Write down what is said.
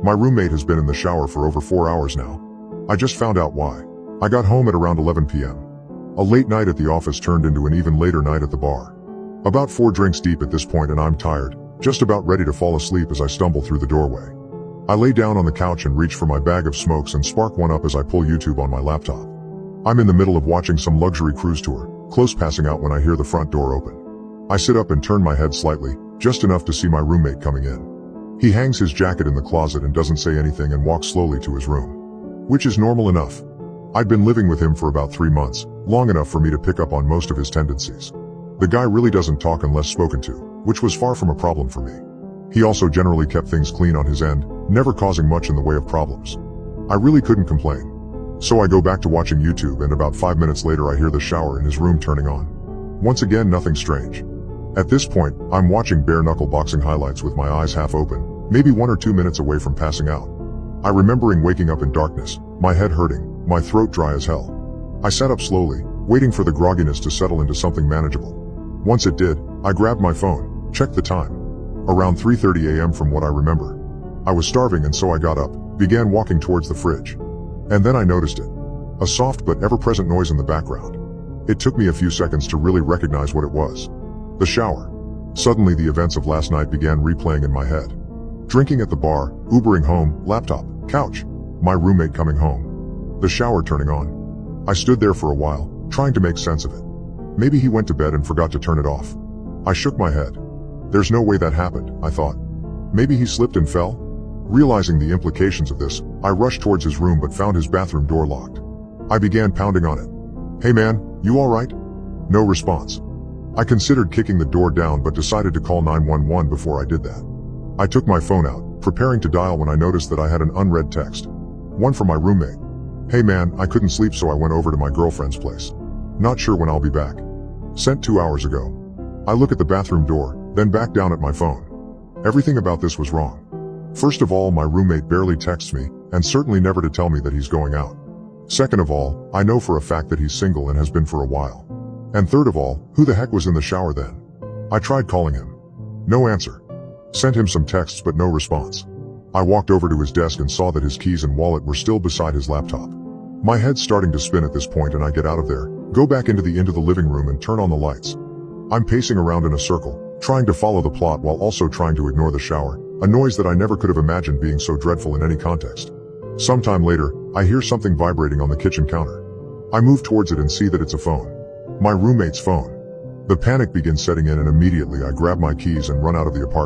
My roommate has been in the shower for over 4 hours now. I just found out why. I got home at around 11 p.m. A late night at the office turned into an even later night at the bar. About 4 drinks deep at this point and I'm tired, just about ready to fall asleep as I stumble through the doorway. I lay down on the couch and reach for my bag of smokes and spark one up as I pull YouTube on my laptop. I'm in the middle of watching some luxury cruise tour, close passing out when I hear the front door open. I sit up and turn my head slightly, just enough to see my roommate coming in. He hangs his jacket in the closet and doesn't say anything and walks slowly to his room. Which is normal enough. I'd been living with him for about 3 months, long enough for me to pick up on most of his tendencies. The guy really doesn't talk unless spoken to, which was far from a problem for me. He also generally kept things clean on his end, never causing much in the way of problems. I really couldn't complain. So I go back to watching YouTube and about 5 minutes later I hear the shower in his room turning on. Once again, nothing strange. At this point, I'm watching bare knuckle boxing highlights with my eyes half open, maybe 1 or 2 minutes away from passing out. I remembering waking up in darkness, my head hurting, my throat dry as hell. I sat up slowly, waiting for the grogginess to settle into something manageable. Once it did, I grabbed my phone, checked the time. Around 3:30 a.m. from what I remember. I was starving and so I got up, began walking towards the fridge. And then I noticed it. A soft but ever-present noise in the background. It took me a few seconds to really recognize what it was. The shower. Suddenly the events of last night began replaying in my head. Drinking at the bar, Ubering home, laptop, couch. My roommate coming home. The shower turning on. I stood there for a while, trying to make sense of it. Maybe he went to bed and forgot to turn it off. I shook my head. There's no way that happened, I thought. Maybe he slipped and fell? Realizing the implications of this, I rushed towards his room but found his bathroom door locked. I began pounding on it. Hey man, you alright? No response. I considered kicking the door down but decided to call 911 before I did that. I took my phone out, preparing to dial when I noticed that I had an unread text. One from my roommate. Hey man, I couldn't sleep so I went over to my girlfriend's place. Not sure when I'll be back. Sent 2 hours ago. I look at the bathroom door, then back down at my phone. Everything about this was wrong. First of all, my roommate barely texts me, and certainly never to tell me that he's going out. Second of all, I know for a fact that he's single and has been for a while. And third of all, who the heck was in the shower then? I tried calling him. No answer. Sent him some texts but no response. I walked over to his desk and saw that his keys and wallet were still beside his laptop. My head's starting to spin at this point and I get out of there, go back into the living room and turn on the lights. I'm pacing around in a circle, trying to follow the plot while also trying to ignore the shower, a noise that I never could have imagined being so dreadful in any context. Sometime later, I hear something vibrating on the kitchen counter. I move towards it and see that it's a phone. My roommate's phone. The panic begins setting in and immediately I grab my keys and run out of the apartment.